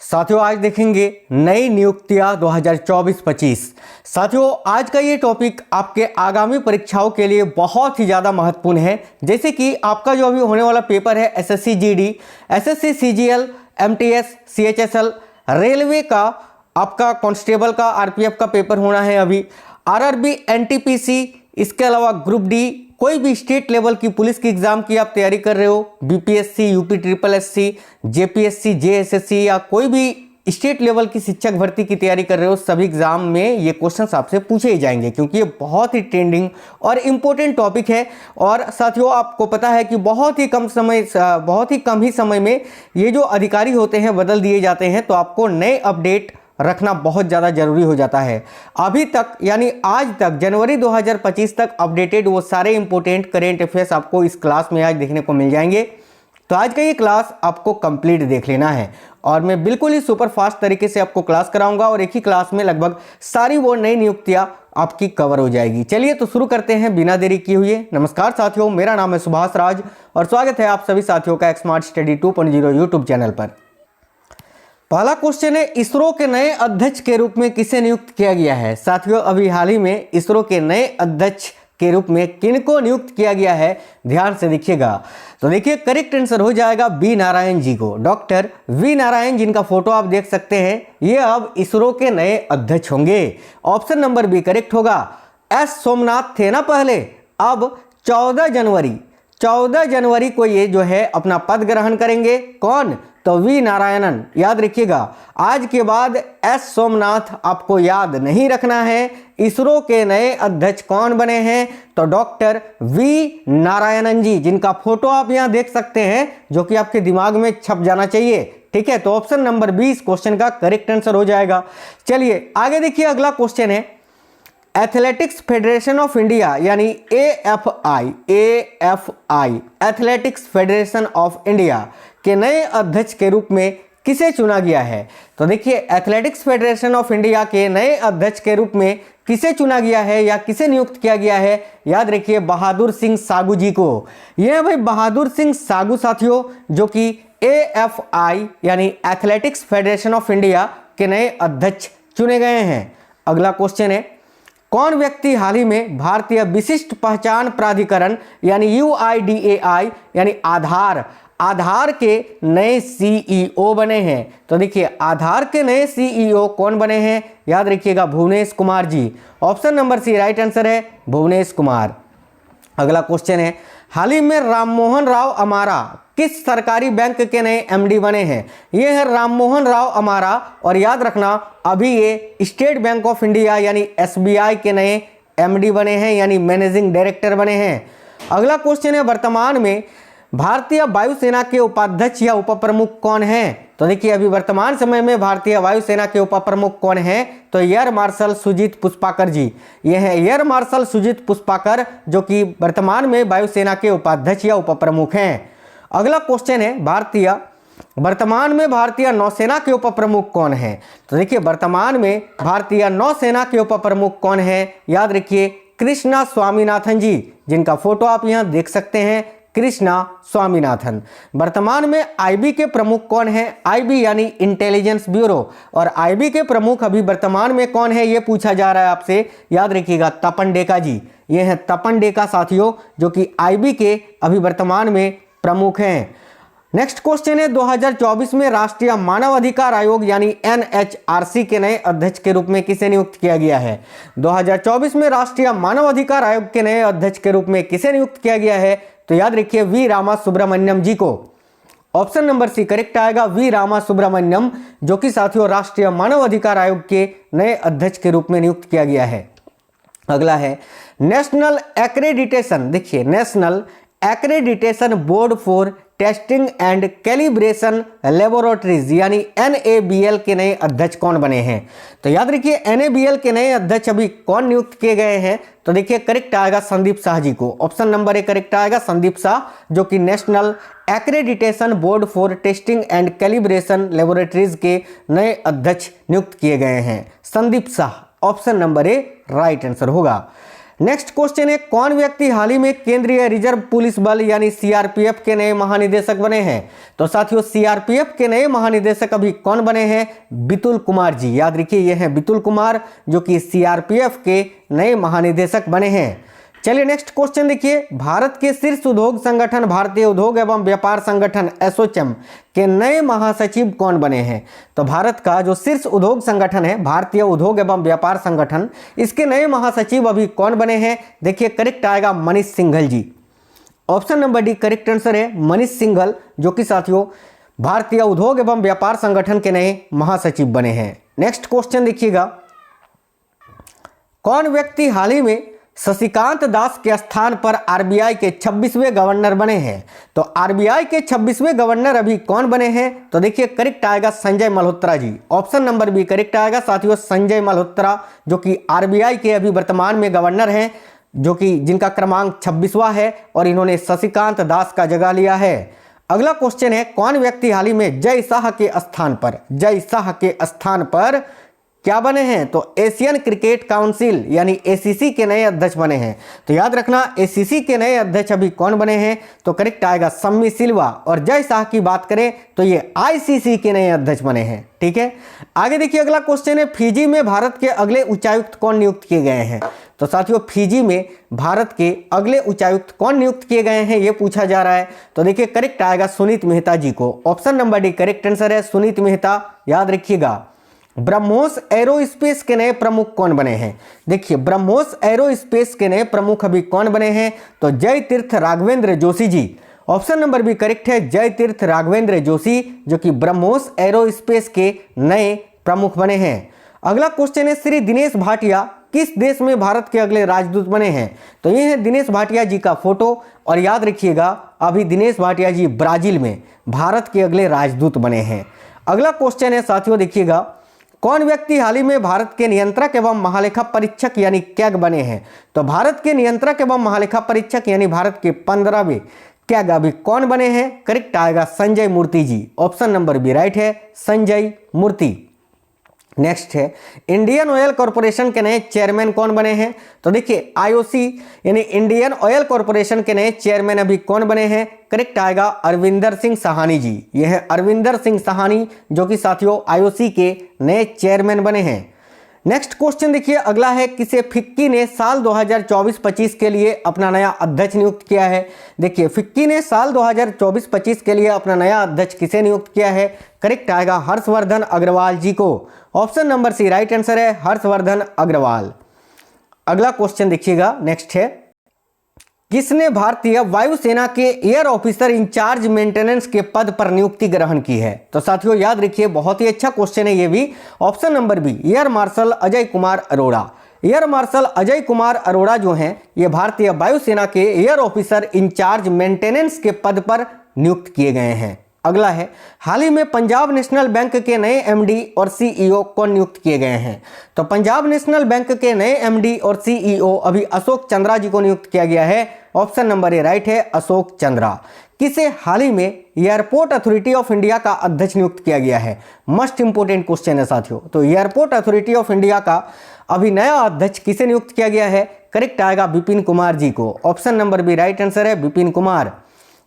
साथियों आज देखेंगे नई नियुक्तियां 2024-25। साथियों आज का ये टॉपिक आपके आगामी परीक्षाओं के लिए बहुत ही ज़्यादा महत्वपूर्ण है। जैसे कि आपका जो अभी होने वाला पेपर है SSC GD, SSC CGL, MTS, CHSL, railway का आपका कांस्टेबल का आरपीएफ का पेपर होना है अभी, आरआरबी, एनटीपीसी, इसके अलावा ग्रुप डी, कोई भी स्टेट लेवल की पुलिस की एग्जाम की आप तैयारी कर रहे हो, BPSC, UP triple SC, JPSC, JSSC या कोई भी स्टेट लेवल की शिक्षक भर्ती की तैयारी कर रहे हो, सभी एग्जाम में ये क्वेश्चंस आपसे पूछे ही जाएंगे क्योंकि ये बहुत ही ट्रेंडिंग और इम्पोर्टेंट टॉपिक है। और साथियों आपको पता है कि बहुत ही कम ही समय में ये जो अधिकारी होते हैं बदल दिए जाते हैं, तो आपको नए अपडेट रखना बहुत ज़्यादा जरूरी हो जाता है। अभी तक यानी आज तक जनवरी 2025 तक अपडेटेड वो सारे इंपॉर्टेंट करेंट अफेयर्स आपको इस क्लास में आज देखने को मिल जाएंगे। तो आज का ये क्लास आपको कंप्लीट देख लेना है और मैं बिल्कुल ही सुपर फास्ट तरीके से आपको क्लास कराऊंगा और एक ही क्लास में लगभग सारी वो नई नियुक्तियां आपकी कवर हो जाएगी। चलिए तो शुरू करते हैं बिना देरी किए हुए। नमस्कार साथियों, मेरा नाम है सुभाष राज और स्वागत है आप सभी साथियों का स्मार्ट स्टडी 2.0 यूट्यूब चैनल पर। पहला क्वेश्चन है, इसरो के नए अध्यक्ष के रूप में किसे नियुक्त किया गया है? साथियों अभी हाल ही में इसरो के नए अध्यक्ष के रूप में किनको नियुक्त किया गया है, ध्यान से देखिएगा। तो देखिए करेक्ट आंसर हो जाएगा वी नारायण जी को। डॉक्टर वी नारायण जिनका फोटो आप देख सकते हैं, ये अब इसरो के नए अध्यक्ष होंगे। ऑप्शन नंबर बी करेक्ट होगा। एस सोमनाथ थे ना पहले, अब 14 जनवरी को ये जो है अपना पद ग्रहण करेंगे। कौन? तो वी नारायणन। याद रखिएगा, आज के बाद एस सोमनाथ आपको याद नहीं रखना है। इसरो के नए अध्यक्ष कौन बने हैं? तो डॉक्टर वी नारायणन जी, जिनका फोटो आप यहां देख सकते हैं, जो कि आपके दिमाग में छप जाना चाहिए। ठीक है, तो ऑप्शन नंबर 20 क्वेश्चन का करेक्ट आंसर हो जाएगा। चलिए आगे देखिए, अगला क्वेश्चन है, एथलेटिक्स फेडरेशन ऑफ इंडिया यानी AFI athletics federation of India के नए अध्यक्ष के रूप में किसे चुना गया है? तो देखिए एथलेटिक्स फेडरेशन ऑफ इंडिया के नए अध्यक्ष के रूप में किसे चुना गया है या किसे नियुक्त किया गया है? याद रखिए बहादुर सिंह सागू जी को। यह भाई बहादुर सिंह सागू साथियों, जो कि एएफआई यानी एथलेटिक्स फेडरेशन ऑफ इंडिया के नए अध्यक्ष चुने गए हैं। अगला क्वेश्चन है, कौन व्यक्ति हाल ही में भारतीय विशिष्ट पहचान प्राधिकरण यानी यूआईडीएआई यानी आधार के नए सीईओ बने हैं? तो देखिए आधार के नए सीईओ कौन बने हैं? याद रखिएगा Bhuvnesh Kumar ji. Option number C right answer है, भुवनेश कुमार। अगला क्वेश्चन है, हाल ही में राममोहन राव अमारा किस सरकारी बैंक के नए एमडी बने हैं? ये है राममोहन राव अमारा और याद रखना अभी ये स्टेट बैंक ऑफ इंडिया यानी एसबीआई के नए एमडी बने हैं यानी मैनेजिंग डायरेक्टर बने हैं। अगला क्वेश्चन है, वर्तमान में भारतीय वायुसेना के उपाध्यक्ष या उप प्रमुख कौन हैं? तो देखिए अभी वर्तमान समय में भारतीय वायुसेना के उप प्रमुख कौन हैं? तो एयर मार्शल सुजीत पुष्पाकर जी। ये है एयर मार्शल सुजीत पुष्पाकर, जो कि वर्तमान में वायुसेना के उपाध्यक्ष या उप प्रमुख हैं। अगला क्वेश्चन है, वर्तमान में भारतीय नौसेना के उप प्रमुख कौन हैं? तो देखिए वर्तमान में भारतीय नौसेना के उप प्रमुख कौन हैं? याद रखिए कृष्णा स्वामीनाथन जी, जिनका फोटो आप यहां देख सकते हैं, कृष्णा स्वामीनाथन। वर्तमान में आईबी के प्रमुख कौन है? आईबी यानी इंटेलिजेंस ब्यूरो, और आईबी के प्रमुख अभी वर्तमान में कौन है ये पूछा जा रहा है आपसे। याद रखिएगा तपन डेका जी। ये है तपन डेका साथियों, जो कि आईबी के अभी वर्तमान में प्रमुख हैं। नेक्स्ट क्वेश्चन है, 2024 में राष्ट्रीय मानव अधिकार आयोग यानी एनएचआरसी के नए अध्यक्ष के रूप में किसे नियुक्त किया गया है? 2024 में राष्ट्रीय मानव अधिकार आयोग के नए अध्यक्ष के रूप में किसे नियुक्त किया गया है? तो याद रखिए वी रामा सुब्रमण्यम जी को। ऑप्शन नंबर सी करेक्ट आएगा, वी रामा सुब्रमण्यम, जो कि साथियों राष्ट्रीय मानव अधिकार आयोग के नए अध्यक्ष के रूप में नियुक्त किया गया है। अगला है नेशनल एक्रेडिटेशन। देखिए national accreditation board for testing and calibration laboratories यानी एनएबीएल के नए अध्यक्ष कौन बने हैं? तो याद रखिए एनएबीएल के नए अध्यक्ष अभी कौन नियुक्त किए गए हैं? तो देखिए करेक्ट आएगा संदीप शाह जी को। ऑप्शन नंबर ए करेक्ट आएगा संदीप शाह, जो कि national accreditation board for testing and calibration laboratories के नए अध्यक्ष नियुक्त किए गए हैं, Sandeep Shah. Option number A right answer होगा। नेक्स्ट क्वेश्चन है, कौन व्यक्ति हाल ही में केंद्रीय रिजर्व पुलिस बल यानी सीआरपीएफ के नए महानिदेशक बने हैं? तो साथियों सीआरपीएफ के नए महानिदेशक अभी कौन बने हैं? बितुल कुमार जी। याद रखिए ये हैं बितुल कुमार जो कि सीआरपीएफ के नए महानिदेशक बने हैं। चलिए नेक्स्ट क्वेश्चन देखिए, भारत के शीर्ष उद्योग संगठन भारतीय उद्योग एवं व्यापार संगठन एसोचैम के नए महासचिव कौन बने हैं? तो भारत का जो शीर्ष उद्योग संगठन है भारतीय उद्योग एवं व्यापार संगठन, इसके नए महासचिव अभी कौन बने हैं? देखिए करेक्ट आएगा Manish Singhal ji. Option number D correct answer है मनीष सिंघल, जो कि साथियों भारतीय उद्योग एवं व्यापार संगठन के नए महासचिव बने हैं। नेक्स्ट क्वेश्चन देखिएगा, कौन व्यक्ति हाल ही में शशिकांत दास के स्थान पर आरबीआई के 26वें गवर्नर बने हैं? तो आरबीआई के 26वें गवर्नर अभी कौन बने हैं? तो देखिए करेक्ट आएगा Sanjay Malhotra ji. Option number B correct आएगा साथियों संजय मल्होत्रा, जो कि आरबीआई के अभी वर्तमान में गवर्नर हैं, जो कि जिनका क्रमांक 26वां है और इन्होंने शशिकांत दास का जगह लिया है। अगला क्वेश्चन है, कौन व्यक्ति हाल ही में जय शाह के स्थान पर क्या बने हैं? तो एशियन क्रिकेट काउंसिल यानी एसीसी के नए अध्यक्ष बने हैं। तो याद रखना एसीसी के नए अध्यक्ष अभी कौन बने हैं? तो करेक्ट आएगा सम्मी सिल्वा। और जय शाह की बात करें तो ये आईसीसी के नए अध्यक्ष बने हैं। ठीक है, आगे देखिए अगला क्वेश्चन है, फिजी में भारत के अगले उच्चायुक्त कौन नियुक्त किए गए हैं? तो साथियों फिजी में भारत के अगले उच्चायुक्त कौन नियुक्त किए गए हैं ये पूछा जा रहा है। तो देखिए करेक्ट आएगा सुनीत मेहता जी को। Option number D correct answer है सुनीत मेहता। याद रखिएगा, ब्रह्मोस एरोस्पेस के नए प्रमुख कौन बने हैं? देखिए ब्रह्मोस एरोस्पेस के नए प्रमुख अभी कौन बने हैं? तो जय तीर्थ Raghavendra Joshi ji. Option number B correct है जय तीर्थ राघवेंद्र जोशी, जो कि ब्रह्मोस एरोस्पेस के नए प्रमुख बने हैं। अगला क्वेश्चन है, श्री दिनेश भाटिया किस देश में भारत के अगले राजदूत बने हैं? तो ये है दिनेश भाटिया जी का फोटो। और याद रखिएगा अभी दिनेश भाटिया जी ब्राजील में भारत के अगले राजदूत बने हैं। अगला क्वेश्चन है साथियों देखिएगा, कौन व्यक्ति हाल ही में भारत के नियंत्रक एवं महालेखा परीक्षक यानी कैग बने हैं? तो भारत के नियंत्रक एवं महालेखा परीक्षक यानी भारत के 15वें कैग अभी कौन बने हैं? करेक्ट आएगा संजय मूर्ति जी। ऑप्शन नंबर बी राइट है संजय मूर्ति। नेक्स्ट है, इंडियन ऑयल कॉर्पोरेशन के नए चेयरमैन कौन बने हैं? तो देखिए आईओसी यानी इंडियन ऑयल कॉर्पोरेशन के नए चेयरमैन अभी कौन बने हैं? करेक्ट आएगा अरविंदर सिंह सहानी जी। यह है अरविंदर सिंह सहानी, जो कि साथियों आईओसी के नए चेयरमैन बने हैं। नेक्स्ट क्वेश्चन देखिए अगला है, किसे फिक्की ने साल 2024-25 के लिए अपना नया अध्यक्ष नियुक्त किया है? देखिए फिक्की ने साल 2024-25 के लिए अपना नया अध्यक्ष किसे नियुक्त किया है? करेक्ट आएगा हर्षवर्धन अग्रवाल जी को। Option number C right answer है हर्षवर्धन अग्रवाल। अगला क्वेश्चन देखिएगा नेक्स्ट है, किसने भारतीय वायुसेना के एयर ऑफिसर इंचार्ज मेंटेनेंस के पद पर नियुक्ति ग्रहण की है? तो साथियों याद रखिए बहुत ही अच्छा क्वेश्चन है ये भी। Option number B air marshal Ajay Kumar Arora. Air marshal Ajay Kumar Arora जो हैं ये भारतीय वायुसेना के एयर ऑफिसर इंचार्ज मेंटेनेंस के पद पर नियुक्त किए गए हैं। अगला है, हाल ही में पंजाब नेशनल बैंक के नए एमडी और सीईओ कौन नियुक्त किए गए हैं? तो पंजाब नेशनल बैंक के नए एमडी और सीईओ अभी अशोक चंद्रा जी को नियुक्त किया गया है। ऑप्शन नंबर ए राइट है अशोक चंद्रा। किसे हाल ही में एयरपोर्ट अथॉरिटी ऑफ इंडिया का अध्यक्ष नियुक्त किया गया है? मस्ट इंपोर्टेंट क्वेश्चन है साथियों। तो एयरपोर्ट अथॉरिटी ऑफ इंडिया का अभी नया अध्यक्ष किसे नियुक्त किया गया है? करेक्ट आएगा विपिन कुमार जी को। Option number B right answer है विपिन कुमार।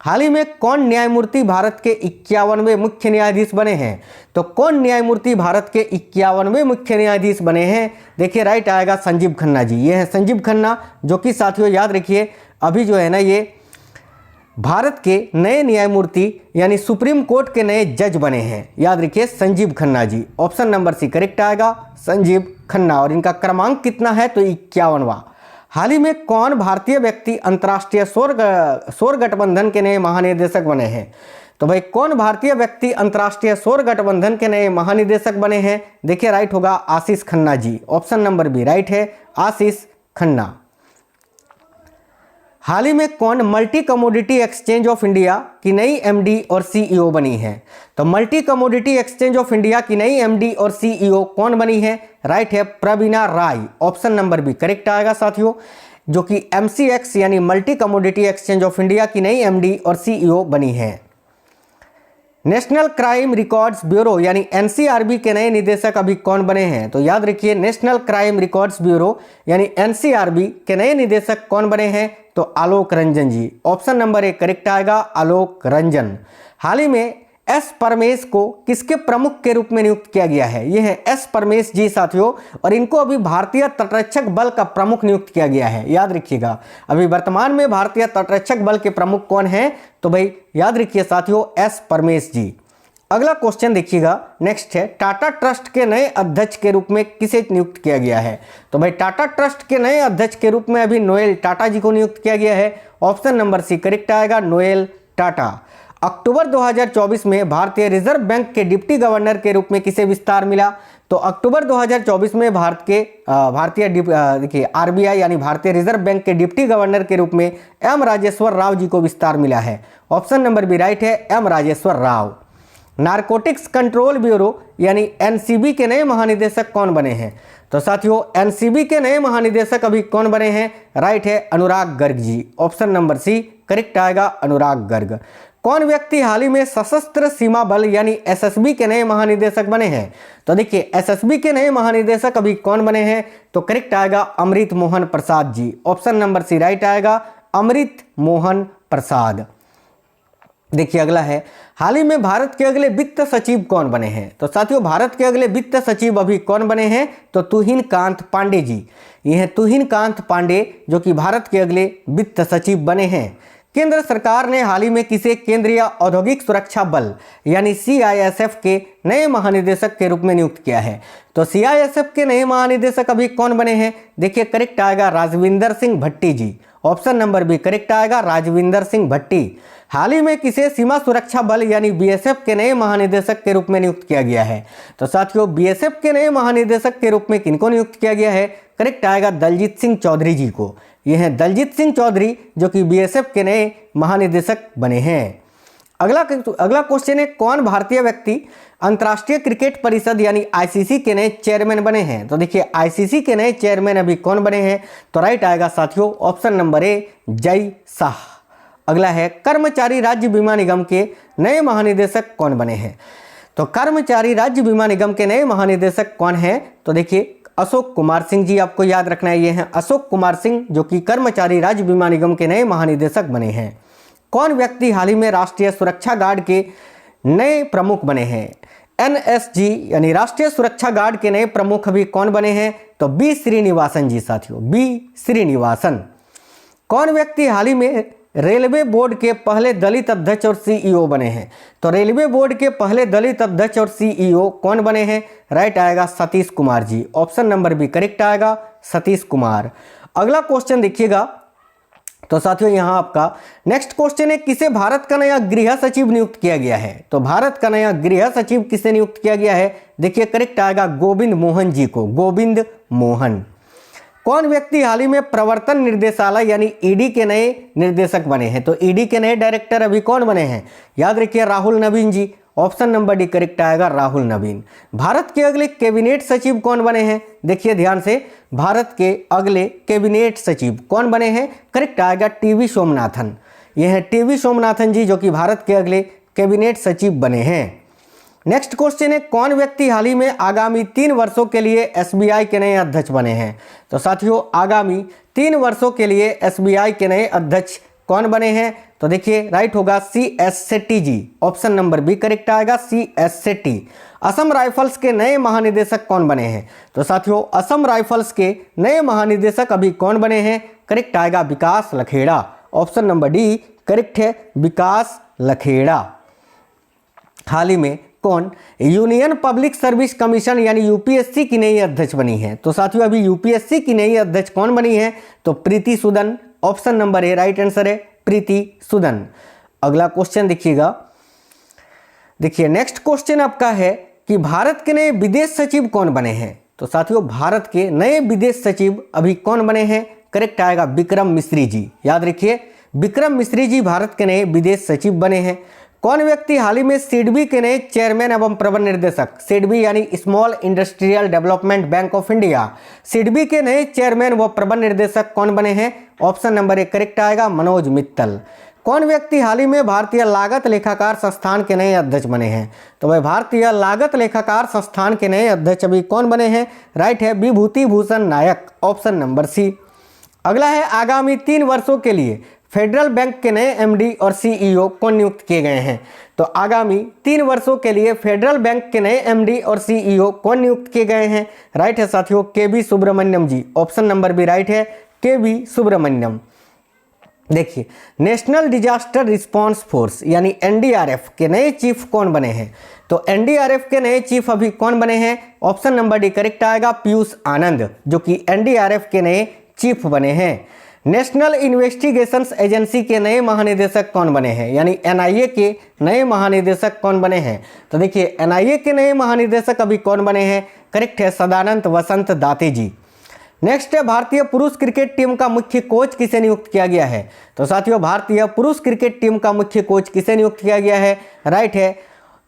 हाल ही में कौन न्यायमूर्ति भारत के 51वें मुख्य न्यायाधीश बने हैं? तो कौन न्यायमूर्ति भारत के 51वें मुख्य न्यायाधीश बने हैं? देखिए राइट आएगा संजीव खन्ना जी। ये है संजीव खन्ना, जो कि साथियों याद रखिए अभी जो है ना ये भारत के नए न्यायमूर्ति यानी सुप्रीम कोर्ट के नए जज बने हैं। याद रखिए Sanjeev Khanna ji. Option number C correct आएगा संजीव खन्ना। और इनका क्रमांक कितना है? तो 51वां। हाल ही में कौन भारतीय व्यक्ति अंतर्राष्ट्रीय सौर गठबंधन के नए महानिदेशक बने हैं? तो भाई कौन भारतीय व्यक्ति अंतर्राष्ट्रीय सौर गठबंधन के नए महानिदेशक बने हैं? देखिए राइट होगा आशीष Khanna ji. Option number B right है आशीष खन्ना। हाल ही में कौन multi commodity exchange of India की नई एमडी और सीईओ बनी है? तो multi commodity exchange of India की नई एमडी और सीईओ कौन बनी है? राइट है प्रवीणा राय। ऑप्शन नंबर बी करेक्ट आएगा साथियों, जो कि एमसीएक्स यानी multi commodity exchange of India की नई एमडी और सीईओ बनी है। नेशनल क्राइम रिकॉर्ड्स ब्यूरो यानी एनसीआरबी के नए निदेशक अभी कौन बने हैं? तो याद रखिए नेशनल क्राइम रिकॉर्ड्स ब्यूरो यानी एनसीआरबी के नए निदेशक कौन बने हैं? तो आलोक रंजन जी। ऑप्शन नंबर ए करेक्ट आएगा, आलोक रंजन। हाल ही में एस परमेश को किसके प्रमुख के रूप में नियुक्त किया गया है? ये है एस परमेश जी साथियों, और इनको अभी भारतीय तटरक्षक बल का प्रमुख नियुक्त किया गया है। याद रखिएगा अभी वर्तमान में भारतीय तटरक्षक बल के प्रमुख कौन हैं? तो भाई याद रखिए साथियों एस परमेश जी। अगला क्वेश्चन देखिएगा, नेक्स्ट है टाटा ट्रस्ट के नए अध्यक्ष के रूप में किसे नियुक्त किया गया है? तो भाई टाटा ट्रस्ट के नए अध्यक्ष के रूप में अभी नोएल टाटा जी को नियुक्त किया गया है। ऑप्शन नंबर सी करेक्ट आएगा, नोएल टाटा। अक्टूबर 2024 में भारतीय रिजर्व बैंक के डिप्टी गवर्नर के रूप में किसे विस्तार मिला? तो अक्टूबर 2024 में देखिए आरबीआई यानी भारतीय रिजर्व बैंक के डिप्टी गवर्नर के रूप में एम राजेश्वर राव जी को विस्तार मिला है। ऑप्शन नंबर बी राइट है, M Rajeshwar Rao. Narcotics control bureau यानी एनसीबी के नए महानिदेशक कौन बने हैं? तो साथियों एनसीबी के नए महानिदेशक अभी कौन बने हैं? राइट है, अनुराग Garg ji. Option number C correct आएगा, अनुराग गर्ग। कौन व्यक्ति हाल ही में सशस्त्र सीमा बल यानी एसएसबी के नए महानिदेशक बने हैं? तो देखिए एसएसबी के नए महानिदेशक अभी कौन बने हैं? तो करेक्ट आएगा, अमृत Mohan Prasad ji. Option number C right आएगा, अमृत मोहन प्रसाद। देखिए अगला है, हाल ही में भारत के अगले वित्त सचिव कौन बने हैं? तो साथियों भारत के अगले वित्त सचिव अभी कौन बने हैं? तो तुहिन कांत पांडे जी। ये है तुहिन कांत पांडे जो कि भारत के अगले वित्त सचिव बने हैं। केंद्र सरकार ने हाल ही में किसे केंद्रीय औद्योगिक सुरक्षा बल यानी सीआईएसएफ के नए महानिदेशक के रूप में नियुक्त किया है? तो सीआईएसएफ के नए महानिदेशक अभी कौन बने हैं? देखिए करेक्ट आएगा, राजविंदर सिंह भट्टी जी। ऑप्शन नंबर बी करेक्ट आएगा, राजविंदर सिंह भट्टी। हाल ही में किसे सीमा सुरक्षा बल यानी बीएसएफ के नए महानिदेशक के रूप में नियुक्त किया गया है? तो साथियों बीएसएफ के नए महानिदेशक के रूप में किनको नियुक्त किया गया है? करेक्ट आएगा, दलजीत सिंह चौधरी जी को। ये हैं दलजीत सिंह चौधरी जो कि बीएसएफ के नए महानिदेशक बने हैं। अगला क्वेश्चन है, कौन भारतीय व्यक्ति अंतर्राष्ट्रीय क्रिकेट परिषद यानी आईसीसी के नए चेयरमैन बने हैं? तो देखिए आईसीसी के नए चेयरमैन अभी कौन बने हैं? तो राइट आएगा साथियों, ऑप्शन नंबर ए जय शाह। अगला है, कर्मचारी राज्य बीमा निगम के नए महानिदेशक कौन बने हैं? तो कर्मचारी राज्य बीमा निगम के नए महानिदेशक कौन हैं? तो देखिए अशोक कुमार सिंह जी, आपको याद रखना है, ये हैं अशोक कुमार सिंह जो कि कर्मचारी राज्य बीमा निगम के नए महानिदेशक बने हैं। कौन व्यक्ति हाल ही में राष्ट्रीय सुरक्षा गार्ड के नए प्रमुख बने हैं? एनएसजी यानी राष्ट्रीय सुरक्षा गार्ड के नए प्रमुख अभी कौन बने हैं? तो बी श्रीनिवासन जी साथियों, बी श्रीनिवासन। कौन व्यक्ति हाल ही में रेलवे बोर्ड के पहले दलित अध्यक्ष और सीईओ बने हैं? तो रेलवे बोर्ड के पहले दलित अध्यक्ष और सीईओ कौन बने हैं? राइट आएगा, Satish Kumar ji. Option number B correct आएगा, सतीश कुमार। अगला क्वेश्चन देखिएगा, तो साथियों यहाँ आपका नेक्स्ट क्वेश्चन है, किसे भारत का नया गृह सचिव नियुक्त किया गया है? तो भारत का नया गृह सचिव किसे नियुक्त किया गया है? देखिए करेक्ट आएगा, गोविंद मोहन जी को, गोविंद मोहन। कौन व्यक्ति हाल ही में प्रवर्तन निर्देशालय यानी ईडी के नए निर्देशक बने हैं? तो ईडी के नए डायरेक्टर अभी कौन बने हैं? याद रखिए राहुल नवीन जी। ऑप्शन नंबर डी करेक्ट आएगा, राहुल नवीन। भारत के अगले कैबिनेट सचिव कौन बने हैं? देखिए ध्यान से, भारत के अगले कैबिनेट सचिव कौन बने हैं? करेक्ट आएगा, टीवी सोमनाथन। यह है टीवी सोमनाथन जी जो कि भारत के अगले कैबिनेट सचिव बने हैं। नेक्स्ट क्वेश्चन है, कौन व्यक्ति हाल ही में आगामी 3 वर्षों के लिए एसबीआई के नए अध्यक्ष बने हैं? तो साथियों आगामी 3 वर्षों के लिए एसबीआई के नए अध्यक्ष कौन बने हैं? तो देखिए राइट होगा, CS सेट्टी जी। ऑप्शन नंबर बी करेक्ट आएगा, CS सेट्टी। असम राइफल्स के नए महानिदेशक कौन बने हैं? तो साथियों असम राइफल्स के नए महानिदेशक अभी कौन बने हैं? करेक्ट आएगा, Vikas Lakhera. Option number D correct है, विकास लखेड़ा। हाल ही में कौन यूनियन पब्लिक सर्विस कमीशन यानी यूपीएससी की नई अध्यक्ष बनी है? तो साथियों अभी यूपीएससी की नई अध्यक्ष कौन बनी है? तो Preeti Sudan. Option number A right answer है, प्रीति सूदन। अगला क्वेश्चन देखिएगा, देखिए नेक्स्ट क्वेश्चन आपका है कि भारत के नए विदेश सचिव कौन बने हैं? तो साथियों भारत के नए विदेश सचिव अभी कौन बने हैं? करेक्ट आएगा, विक्रम मिश्री जी। याद रखिए विक्रम मिश्री जी भारत के नए विदेश सचिव बने हैं। कौन व्यक्ति हाल ही में सिडबी के नए चेयरमैन एवं प्रबंध निर्देशक, सिडबी यानी small industrial development bank of India, SIDBI के नए चेयरमैन व प्रबंध निर्देशक कौन बने हैं? ऑप्शन नंबर ए करेक्ट आएगा, मनोज मित्तल। कौन व्यक्ति हाल ही में भारतीय लागत लेखाकार संस्थान के नए अध्यक्ष बने हैं? तो भाई भारतीय लागत लेखाकार संस्थान के नए अध्यक्ष अभी कौन बने हैं? राइट है विभूति भूषण नायक, ऑप्शन नंबर सी। अगला है आगामी 3 वर्षों के लिए फेडरल बैंक के नए एमडी और सीईओ कौन नियुक्त किए गए हैं? तो आगामी 3 वर्षों के लिए फेडरल बैंक के नए एमडी और सीईओ कौन नियुक्त किए गए हैं? राइट है साथियों केवी सुब्रमण्यम जी, ऑप्शन नंबर बी राइट है केवी सुब्रमण्यम। देखिए नेशनल डिजास्टर रिस्पांस फोर्स यानी एनडीआरएफ के नए चीफ कौन बने हैं? तो एनडीआरएफ के नए चीफ अभी कौन बने हैं? ऑप्शन नंबर डी करेक्ट आएगा पीयूष आनंद, जो कि एनडीआरएफ के नए चीफ बने हैं। नेशनल इन्वेस्टिगेशंस एजेंसी के नए महानिदेशक कौन बने हैं? यानी एनआईए के नए महानिदेशक कौन बने हैं? तो देखिए एनआईए के नए महानिदेशक अभी कौन बने हैं? करेक्ट है सदानंद वसंत दाते जी। नेक्स्ट है भारतीय पुरुष क्रिकेट टीम का मुख्य कोच किसे नियुक्त किया गया है? तो साथियों भारतीय पुरुष क्रिकेट टीम का मुख्य कोच किसे नियुक्त किया गया है? राइट है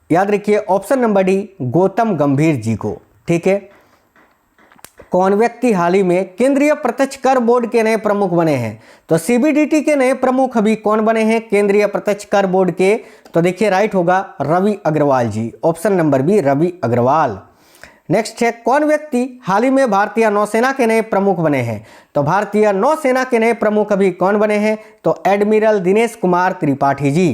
याद रखिए ऑप्शन नंबर डी गौतम गंभीर जी को। ठीक है, कौन व्यक्ति हाल ही में केंद्रीय प्रत्यक्ष कर बोर्ड के नए प्रमुख बने हैं? तो सीबीडीटी के नए प्रमुख अभी कौन बने हैं केंद्रीय प्रत्यक्ष कर बोर्ड के? तो देखिए राइट होगा Ravi Agarwal ji, option number B Ravi Agarwal. Next है कौन व्यक्ति हाल ही में भारतीय नौसेना के नए प्रमुख बने हैं? तो भारतीय नौसेना के नए प्रमुख अभी कौन बने हैं? तो एडमिरल दिनेश कुमार त्रिपाठी जी।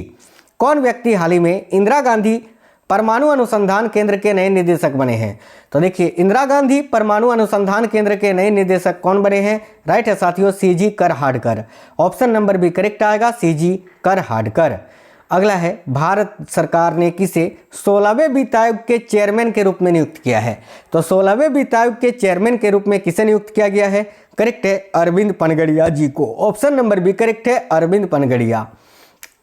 कौन व्यक्ति हाल ही में इंदिरा गांधी परमाणु अनुसंधान केंद्र के नए निदेशक बने हैं? तो देखिए इंदिरा गांधी परमाणु अनुसंधान केंद्र के नए निदेशक कौन बने हैं? राइट है साथियों CG Karhadkar, option number B correct आएगा सीजी करहाडकर। अगला है भारत सरकार ने किसे 16वें वित्त आयोग के चेयरमैन के रूप में नियुक्त किया है? तो 16वें वित्त आयोग के चेयरमैन के रूप में किसे नियुक्त किया गया है? करेक्ट है अरविंद पनगड़िया जी को, ऑप्शन नंबर बी करेक्ट है अरविंद पनगड़िया।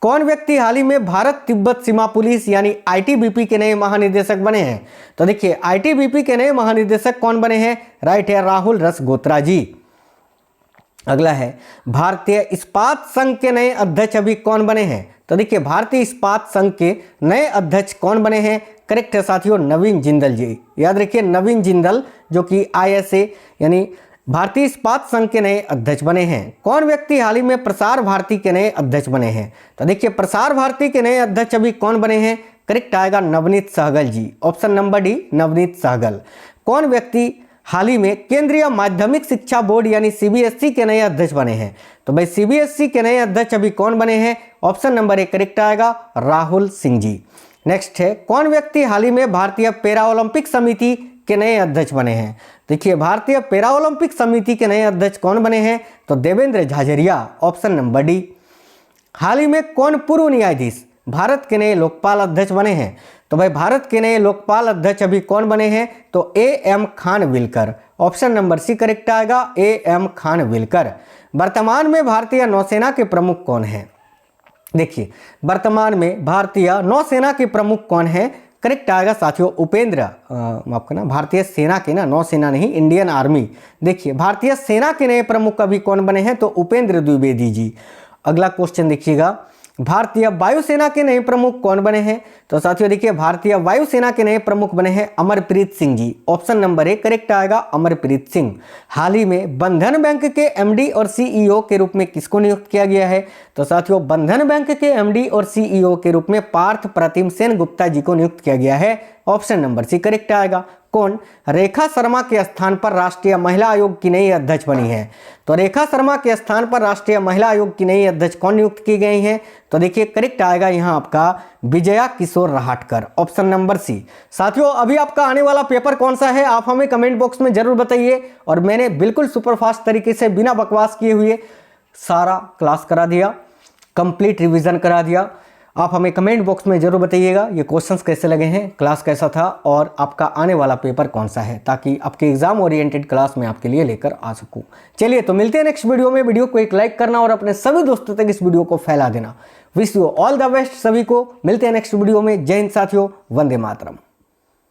कौन व्यक्ति हाल ही में भारत तिब्बत सीमा पुलिस यानी आईटीबीपी के नए महानिदेशक बने हैं? तो देखिए आईटीबीपी के नए महानिदेशक कौन बने हैं? राइट है राहुल रसगोत्रा जी। अगला है भारतीय इस्पात संघ के नए अध्यक्ष अभी कौन बने हैं? तो देखिए भारतीय इस्पात संघ के नए अध्यक्ष कौन बने हैं? करेक्ट है साथियों नवीन जिंदल जी। याद रखिए नवीन जिंदल जो कि आईएसए यानी भारतीय इस्पात संघ के नए अध्यक्ष बने हैं। कौन व्यक्ति हाल ही में प्रसार भारती के नए अध्यक्ष बने हैं? तो देखिए प्रसार भारती के नए अध्यक्ष अभी कौन बने हैं? करेक्ट आएगा Navneet Sehgal ji, option number D Navneet Sehgal. कौन व्यक्ति हाल ही में केंद्रीय माध्यमिक शिक्षा बोर्ड यानी सीबीएसई के नए अध्यक्ष बने हैं? तो भाई सीबीएसई के नए अध्यक्ष अभी कौन बने हैं? ऑप्शन नंबर ए करेक्ट आएगा राहुल सिंह जी। नेक्स्ट है कौन व्यक्ति हाल ही में भारतीय पैरा ओलंपिक समिति के नए अध्यक्ष बने हैं? देखिए भारतीय पैरा ओलंपिक समिति के नए अध्यक्ष कौन बने हैं? तो Devendra Jhajharia, option number D. हाल ही में कौन पूर्व न्यायाधीश भारत के नए लोकपाल अध्यक्ष बने हैं? तो भाई भारत के नए लोकपाल अध्यक्ष अभी कौन बने हैं? तो AM Khanwilkar, option number C correct आएगा एएम खानविलकर। वर्तमान में भारतीय नौसेना के प्रमुख कौन हैं? देखिए वर्तमान में भारतीय नौसेना के प्रमुख कौन हैं? करेक्ट आएगा साथियों उपेंद्र माफ करना भारतीय सेना के ना नौसेना नहीं इंडियन आर्मी। देखिए भारतीय सेना के नए प्रमुख अभी कौन बने हैं? तो उपेंद्र द्विवेदी जी। अगला क्वेश्चन देखिएगा भारतीय वायुसेना के नए प्रमुख कौन बने हैं? तो साथियों देखिए भारतीय वायुसेना के नए प्रमुख बने हैं Amarpreet Singh ji, option number A correct आएगा अमरप्रीत सिंह। हाल ही में बंधन बैंक के एमडी और सीईओ के रूप में किसको नियुक्त किया गया है? तो साथियों बंधन बैंक के एमडी और सीईओ के रूप में पार्थ प्रतिम सेन गुप्ता जी को नियुक्त किया गया है, ऑप्शन नंबर सी करेक्ट आएगा। कौन रेखा शर्मा के स्थान पर राष्ट्रीय महिला आयोग की नई अध्यक्ष बनी है? तो रेखा शर्मा के स्थान पर राष्ट्रीय महिला आयोग की नई अध्यक्ष कौन नियुक्त की गई हैं? तो देखिए करेक्ट आएगा यहाँ आपका विजया किशोर रहाटकर, ऑप्शन नंबर सी। साथियों अभी आपका आने वाला पेपर कौन सा है आप हमें कमेंट बॉक्स में जरूर बताइए। और मैंने बिल्कुल सुपरफास्ट तरीके से बिना बकवास किए हुए सारा क्लास करा दिया, कंप्लीट रिविजन करा दिया। आप हमें कमेंट बॉक्स में जरूर बताइएगा ये क्वेश्चंस कैसे लगे हैं, क्लास कैसा था और आपका आने वाला पेपर कौन सा है, ताकि आपके एग्जाम ओरिएंटेड क्लास में आपके लिए लेकर आ सकूं। चलिए तो मिलते हैं नेक्स्ट वीडियो में। वीडियो को एक लाइक करना और अपने सभी दोस्तों तक इस वीडियो को फैला देना। Wish you all the best सभी को। मिलते हैं नेक्स्ट वीडियो में। जय हिंद साथियों, वंदे मातरम।